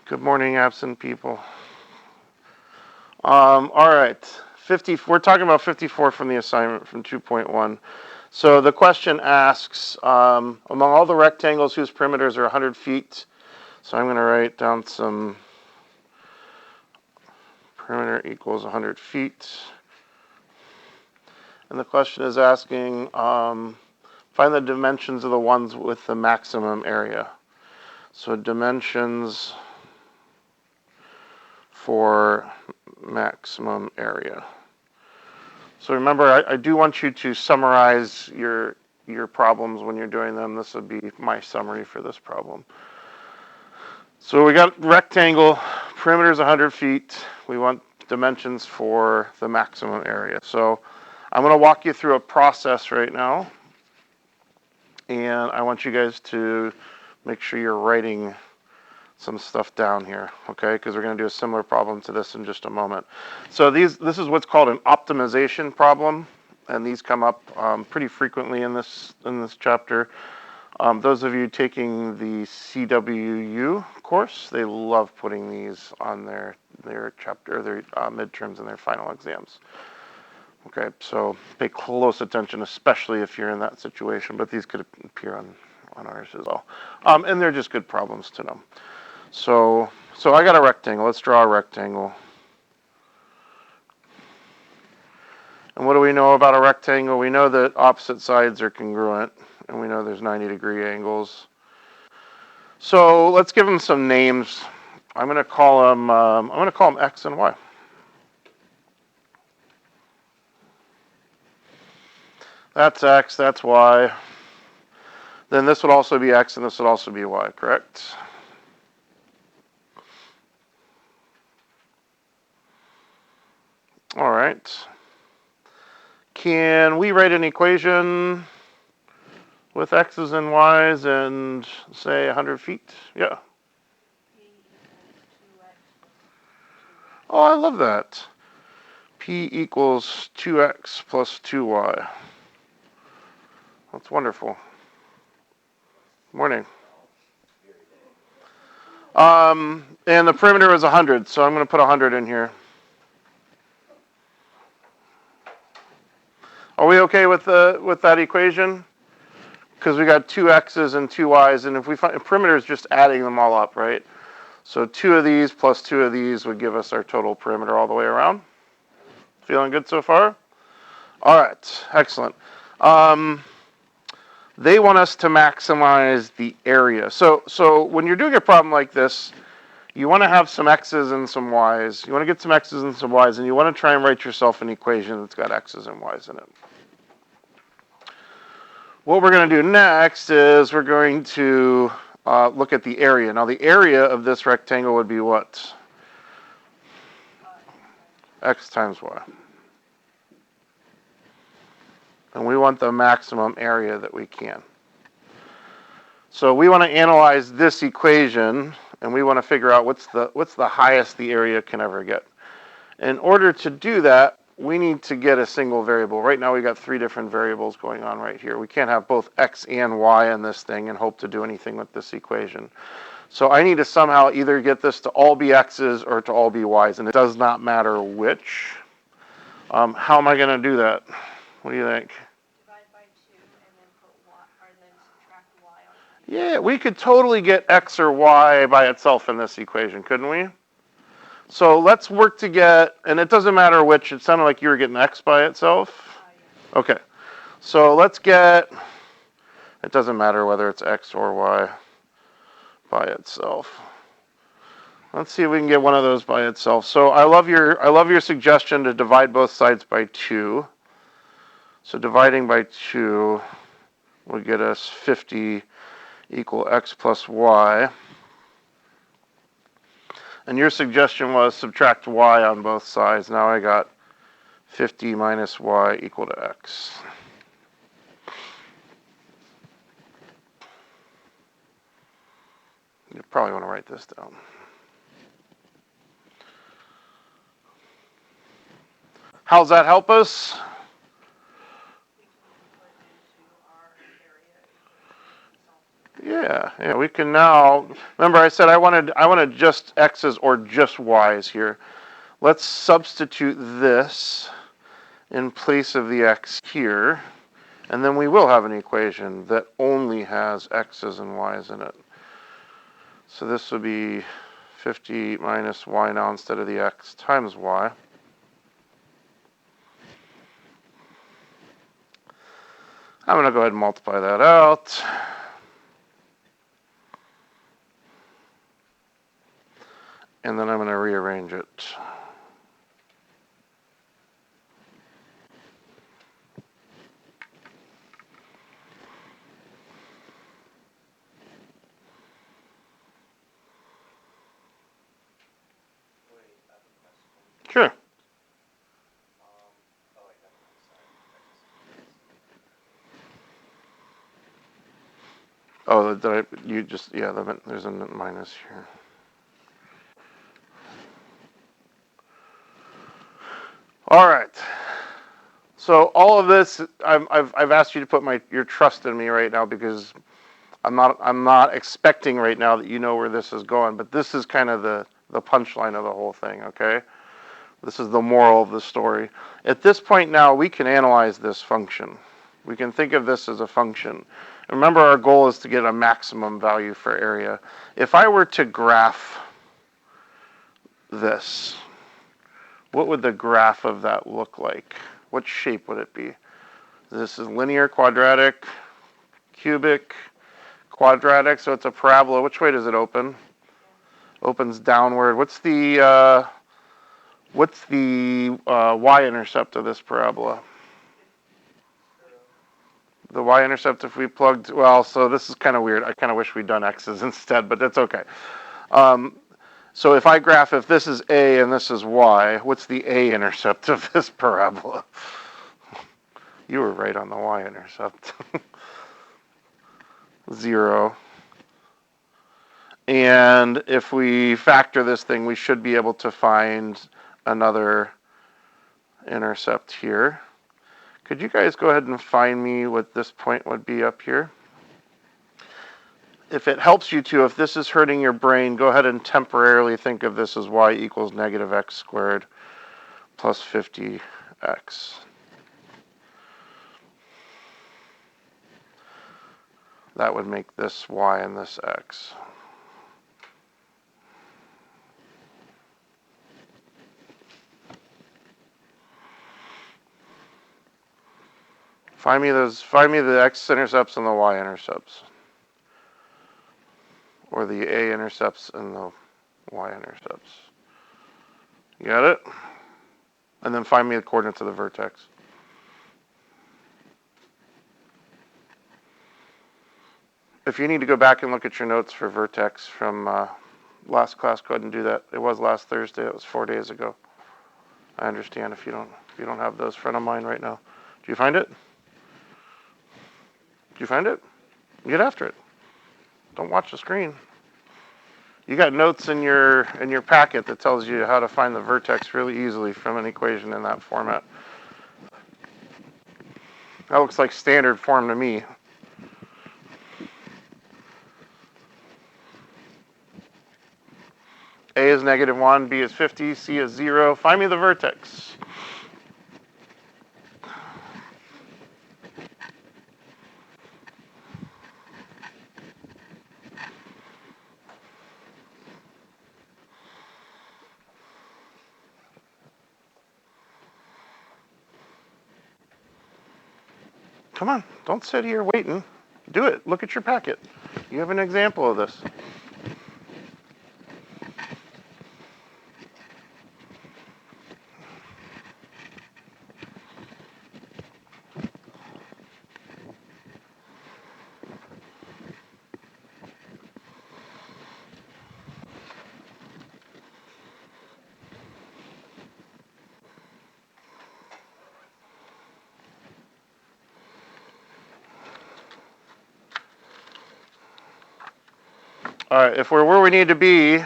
Good morning, absent people. All right, 50. We're talking about 54 from the assignment from 2.1. So the question asks, among all the rectangles whose perimeters are 100 feet, so I'm going to write down some perimeter equals 100 feet. And the question is asking, find the dimensions of the ones with the maximum area. So dimensions for maximum area. So remember, I do want you to summarize your problems when you're doing them. This would be my summary for this problem. So we got rectangle, perimeter is 100 feet. We want dimensions for the maximum area. So I'm going to walk you through a process right now. And I want you guys to make sure you're writing some stuff down here, okay? Because we're going to do a similar problem to this in just a moment. So this is what's called an optimization problem, and these come up pretty frequently in this chapter. Those of you taking the CWU course, they love putting these on their chapter, their midterms and their final exams. Okay, so pay close attention, especially if you're in that situation, but these could appear on ours as well. And they're just good problems to know. So I got a rectangle. Let's draw a rectangle. And what do we know about a rectangle? We know that opposite sides are congruent, and we know there's 90-degree angles. So let's give them some names. I'm going to call them X and Y. That's X, that's Y. Then this would also be X and this would also be Y, correct? All right. Can we write an equation with X's and Y's and say 100 feet? Yeah. Oh, I love that. P equals 2X plus 2Y. That's wonderful. Morning. And the perimeter is 100, so I'm going to put 100 in here. Are we okay with that equation? Because we got 2 X's and 2 Y's, and if we find perimeter is just adding them all up, right? So 2 of these plus 2 of these would give us our total perimeter all the way around. Feeling good so far? All right, excellent. They want us to maximize the area. So when you're doing a problem like this, you want to have some X's and some Y's. You want to get some X's and some Y's, and you want to try and write yourself an equation that's got X's and Y's in it. What we're going to do next is we're going to look at the area. Now the area of this rectangle would be what? X times Y. And we want the maximum area that we can. So we want to analyze this equation, and we want to figure out what's the highest the area can ever get. In order to do that, we need to get a single variable. Right now we got 3 different variables going on right here. We can't have both X and Y in this thing and hope to do anything with this equation. So I need to somehow either get this to all be X's or to all be Y's, and it does not matter which. How am I going to do that? What do you think? Divide by 2 and then put Y, or then subtract Y on it. Yeah, we could totally get X or Y by itself in this equation, couldn't we? So let's work to get, and it doesn't matter which, it sounded like you were getting X by itself. Okay, so let's get, it doesn't matter whether it's X or Y by itself. Let's see if we can get one of those by itself. So I love your suggestion to divide both sides by 2. So dividing by 2 will get us 50 equal X plus Y. And your suggestion was subtract Y on both sides. Now I got 50 minus Y equal to X. You probably want to write this down. How's that help us? Yeah, we can now, remember I said I wanted just X's or just Y's here. Let's substitute this in place of the X here, and then we will have an equation that only has X's and Y's in it. So this would be 50 minus Y now instead of the X times Y. I'm going to go ahead and multiply that out. And then I'm going to rearrange it. Sure. Oh, there's a minus here. All right. So all of this, I've asked you to put your trust in me right now because I'm not expecting right now that you know where this is going, but this is kind of the punchline of the whole thing, okay? This is the moral of the story. At this point now, we can analyze this function. We can think of this as a function. Remember, our goal is to get a maximum value for area. If I were to graph this, what would the graph of that look like? What shape would it be? This is linear, quadratic, cubic, quadratic, so it's a parabola. Which way does it open? Opens downward. What's the y-intercept of this parabola? The y-intercept, if we plugged, well, so this is kind of weird. I kind of wish we'd done x's instead, but that's okay. So if I graph, if this is a and this is y, what's the a-intercept of this parabola? You were right on the y-intercept. 0. And if we factor this thing, we should be able to find another intercept here. Could you guys go ahead and find me what this point would be up here? If it helps you to, if this is hurting your brain, go ahead and temporarily think of this as y equals negative x squared plus 50x. That would make this y and this x. Find me the x-intercepts and the y-intercepts. Or the a-intercepts and the y-intercepts. You got it? And then find me the coordinates of the vertex. If you need to go back and look at your notes for vertex from last class, go ahead and do that. It was last Thursday. It was 4 days ago. I understand if you don't have those front of mind right now. Do you find it? Did you find it? Get after it. Don't watch the screen. You got notes in your packet that tells you how to find the vertex really easily from an equation in that format. That looks like standard form to me. A is -1, B is 50, C is 0. Find me the vertex. Come on, don't sit here waiting. Do it. Look at your packet. You have an example of this. All right, if we're where we need to be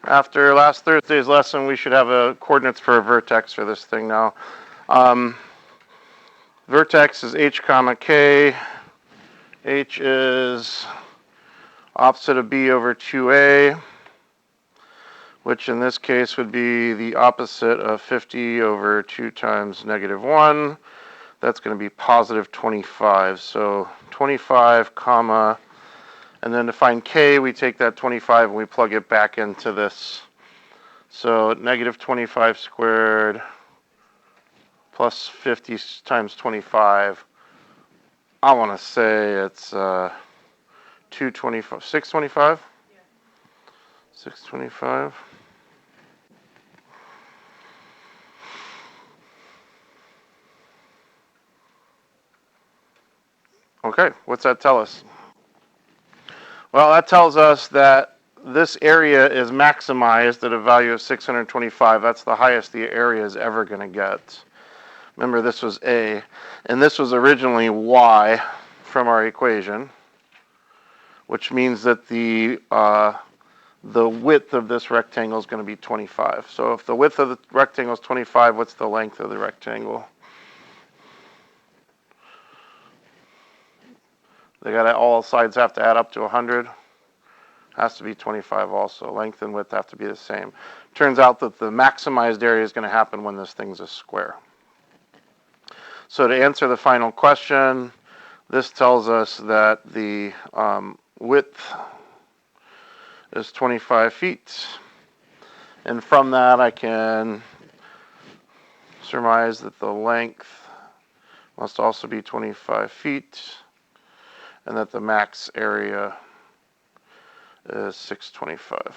after last Thursday's lesson, we should have a coordinates for a vertex for this thing now. Vertex is h comma k. H is opposite of b over 2a, which in this case would be the opposite of 50 over 2 times negative 1. That's going to be positive 25. So 25 comma, and then to find k, we take that 25 and we plug it back into this. So negative 25 squared plus 50 times 25. I want to say it's 225, 625? Yeah. 625. Okay, what's that tell us? Well, that tells us that this area is maximized at a value of 625. That's the highest the area is ever going to get. Remember, this was A, and this was originally Y from our equation, which means that the width of this rectangle is going to be 25. So if the width of the rectangle is 25, what's the length of the rectangle? They got all sides have to add up to 100. Has to be 25 also. Length and width have to be the same. Turns out that the maximized area is going to happen when this thing's a square. So to answer the final question, this tells us that the width is 25 feet. And from that, I can surmise that the length must also be 25 feet, and that the max area is 625.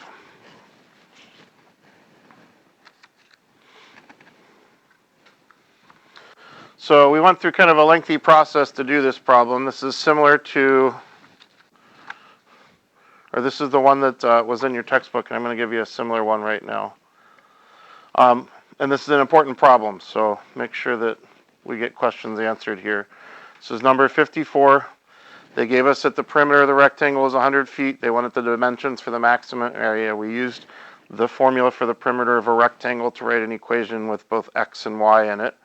So we went through kind of a lengthy process to do this problem. This is similar to, or this is the one that was in your textbook, and I'm going to give you a similar one right now. And this is an important problem, so make sure that we get questions answered here. This is number 54. They gave us that the perimeter of the rectangle is 100 feet. They wanted the dimensions for the maximum area. We used the formula for the perimeter of a rectangle to write an equation with both x and y in it.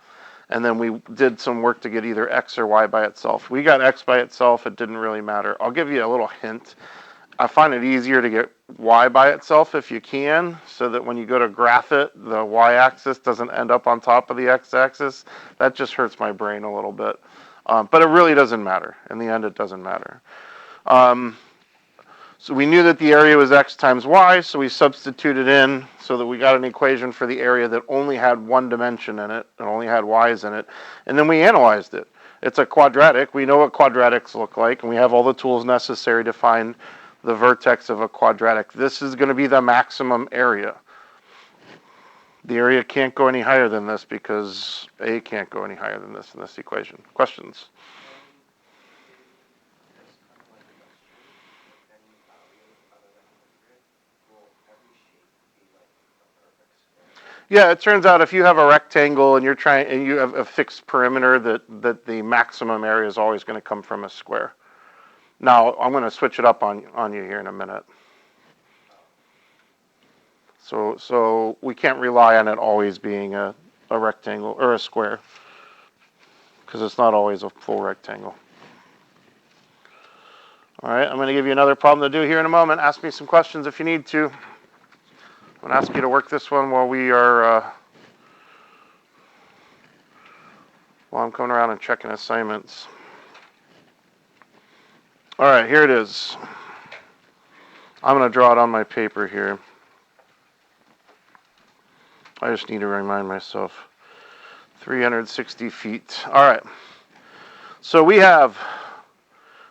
And then we did some work to get either x or y by itself. We got x by itself. It didn't really matter. I'll give you a little hint. I find it easier to get y by itself if you can, so that when you go to graph it, the y-axis doesn't end up on top of the x-axis. That just hurts my brain a little bit. But it really doesn't matter. In the end, it doesn't matter. So we knew that the area was x times y, so we substituted in so that we got an equation for the area that only had one dimension in it, and only had y's in it, and then we analyzed it. It's a quadratic. We know what quadratics look like, and we have all the tools necessary to find the vertex of a quadratic. This is going to be the maximum area. The area can't go any higher than this because A can't go any higher than this in this equation. Questions? Yeah, it turns out if you have a rectangle and you're trying and you have a fixed perimeter, that the maximum area is always going to come from a square. Now I'm going to switch it up on you here in a minute. So we can't rely on it always being a rectangle or a square, because it's not always a full rectangle. All right, I'm going to give you another problem to do here in a moment. Ask me some questions if you need to. I'm going to ask you to work this one while I'm coming around and checking assignments. All right, here it is. I'm going to draw it on my paper here. I just need to remind myself. 360 feet. All right. So we have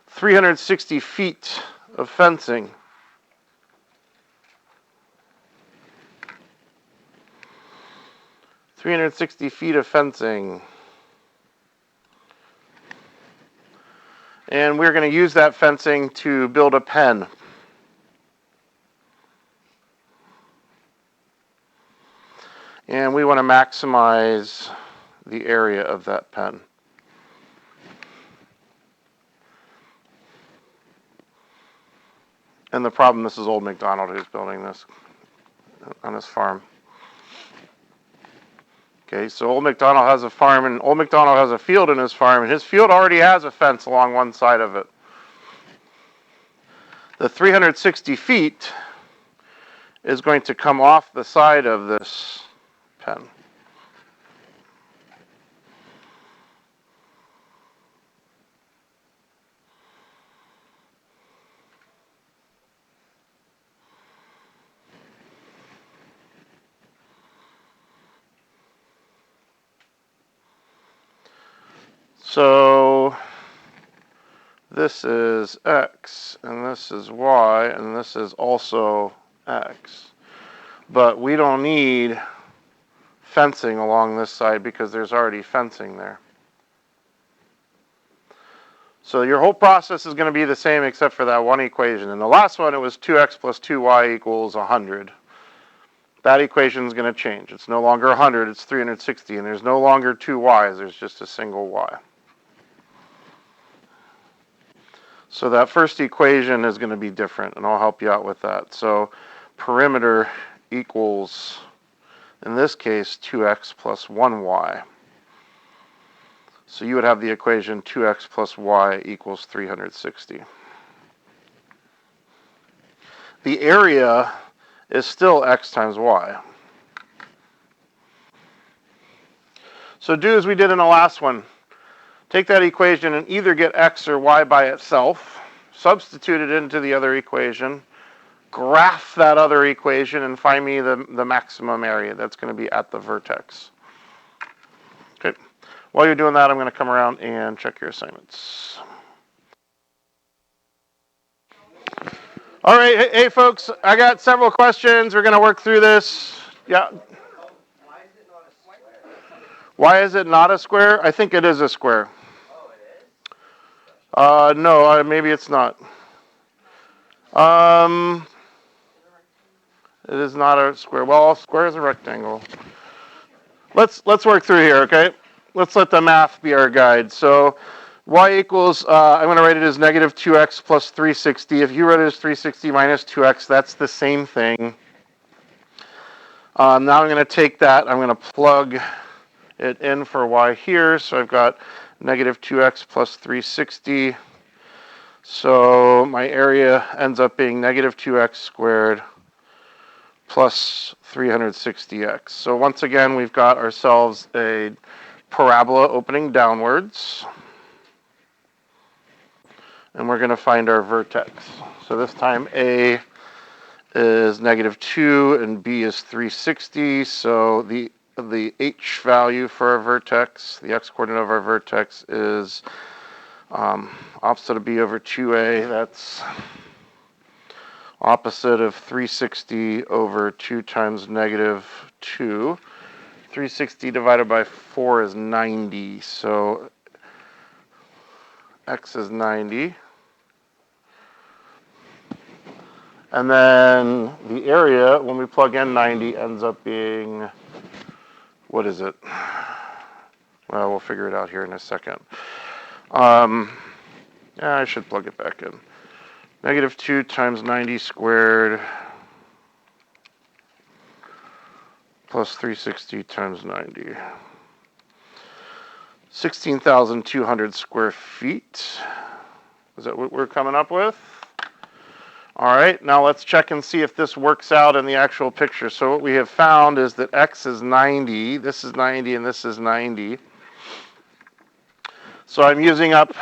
360 feet of fencing. And we're going to use that fencing to build a pen. And we want to maximize the area of that pen. And the problem, this is Old MacDonald who's building this on his farm. Okay, so Old MacDonald has a farm, and Old MacDonald has a field in his farm, and his field already has a fence along one side of it. The 360 feet is going to come off the side of this pen. So this is X, and this is Y, and this is also X. But we don't need fencing along this side because there's already fencing there. So your whole process is going to be the same except for that one equation. In the last one, it was 2x plus 2y equals 100. That equation is going to change. It's no longer 100, it's 360, and there's no longer two y's, there's just a single y. So that first equation is going to be different, and I'll help you out with that. So perimeter equals, in this case, 2x plus 1y. So you would have the equation 2x plus y equals 360. The area is still x times y. So do as we did in the last one. Take that equation and either get x or y by itself, substitute it into the other equation, graph that other equation, and find me the maximum area that's going to be at the vertex. Okay. While you're doing that, I'm going to come around and check your assignments. All right, hey folks, I got several questions. We're going to work through this. Yeah. Why is it not a square? I think it is a square. No, maybe it's not. It is not a square. Well, a square is a rectangle. Let's work through here, okay? Let's let the math be our guide. So y equals, I'm going to write it as negative 2x plus 360. If you write it as 360 minus 2x, that's the same thing. Now I'm going to take that, I'm going to plug it in for y here. So I've got negative 2x plus 360. So my area ends up being negative 2x squared plus 360x. So once again, we've got ourselves a parabola opening downwards. And we're going to find our vertex. So this time A is negative 2 and B is 360. So the h value for our vertex, the x-coordinate of our vertex is opposite of b over 2a. That's opposite of 360 over 2 times negative 2. 360 divided by 4 is 90. So x is 90. And then the area, when we plug in 90, ends up being, what is it? Well, we'll figure it out here in a second. Yeah, I should plug it back in. Negative 2 times 90 squared plus 360 times 90. 16,200 square feet. Is that what we're coming up with? All right, now let's check and see if this works out in the actual picture. So what we have found is that x is 90, this is 90, and this is 90. So I'm using up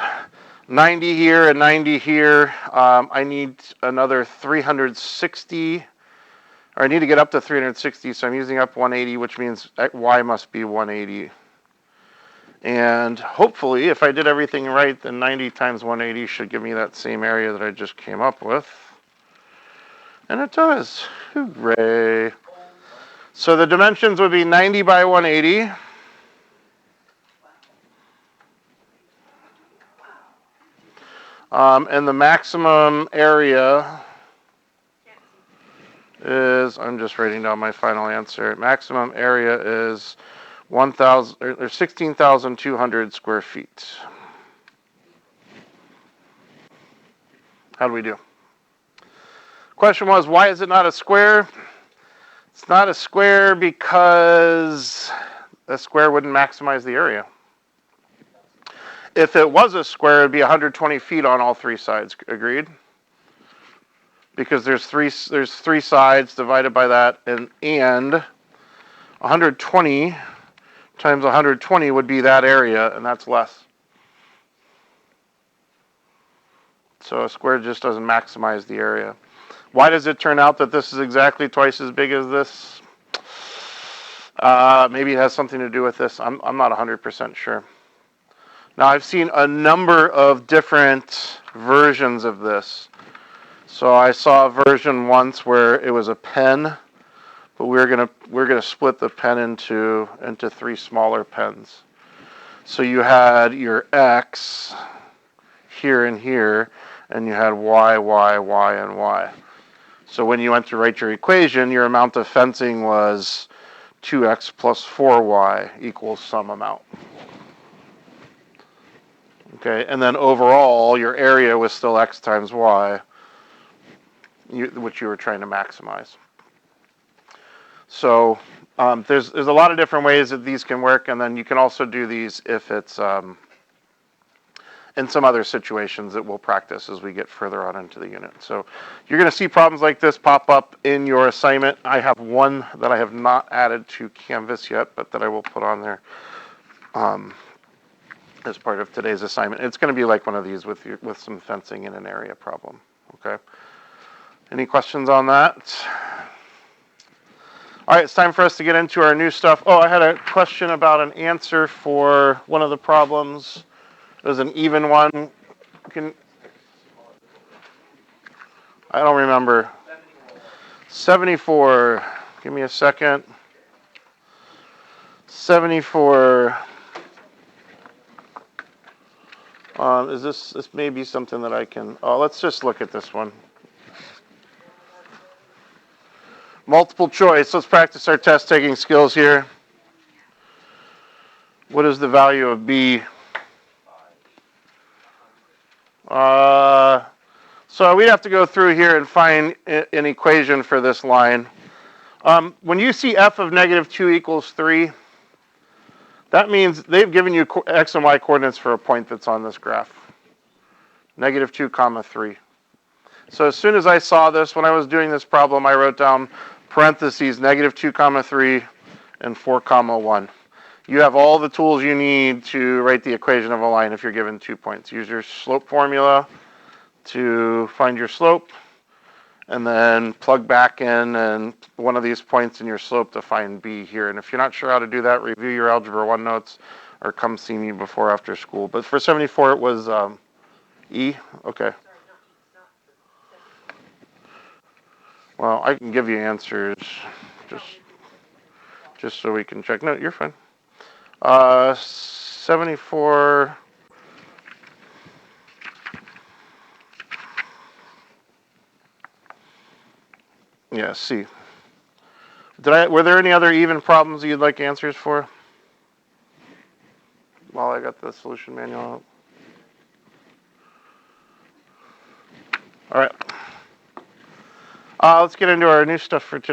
90 here and 90 here. I need another 360, or I need to get up to 360, so I'm using up 180, which means y must be 180. And hopefully, if I did everything right, then 90 times 180 should give me that same area that I just came up with. And it does. Hooray. So the dimensions would be 90 by 180. And the maximum area is, I'm just writing down my final answer. Maximum area is 16,200 square feet. How do we do? Question was, why is it not a square? It's not a square because a square wouldn't maximize the area. If it was a square, it'd be 120 feet on all three sides. Agreed? because there's three sides divided by that, and 120 times 120 would be that area, and that's less. So a square just doesn't maximize the area. Why does it turn out that this is exactly twice as big as this? Maybe it has something to do with this. I'm not 100% sure. Now, I've seen a number of different versions of this. So I saw a version once where it was a pen, but we're gonna split the pen into 3 smaller pens. So you had your X here and here, and you had Y, Y, Y, and Y. So when you went to write your equation, your amount of fencing was 2x plus 4y equals some amount. Okay, and then overall, your area was still x times y, which you were trying to maximize. So there's a lot of different ways that these can work, and then you can also do these if it's in some other situations that we'll practice as we get further on into the unit. So you're going to see problems like this pop up in your assignment. I have one that I have not added to Canvas yet, but that I will put on there as part of today's assignment. It's going to be like one of these with some fencing in an area problem. Okay. Any questions on that? All right, it's time for us to get into our new stuff. Oh, I had a question about an answer for one of the problems. It was an even one. I don't remember. 74. Give me a second. 74. Is this may be something that I can... Oh, let's just look at this one. Multiple choice. Let's practice our test taking skills here. What is the value of B? So we'd have to go through here and find an equation for this line. When you see f of negative 2 equals 3, that means they've given you x and y coordinates for a point that's on this graph. Negative 2 comma 3. So as soon as I saw this, when I was doing this problem, I wrote down parentheses negative 2 comma 3 and 4 comma 1. You have all the tools you need to write the equation of a line if you're given 2 points. Use your slope formula to find your slope, and then plug back in and one of these points in your slope to find B here. And if you're not sure how to do that, review your Algebra 1 notes or come see me before or after school. But for 74, it was E? Okay. Well, I can give you answers just so we can check. No, you're fine. 74... Yeah, C. Were there any other even problems you'd like answers for? While I got the solution manual out. All right. Let's get into our new stuff for today.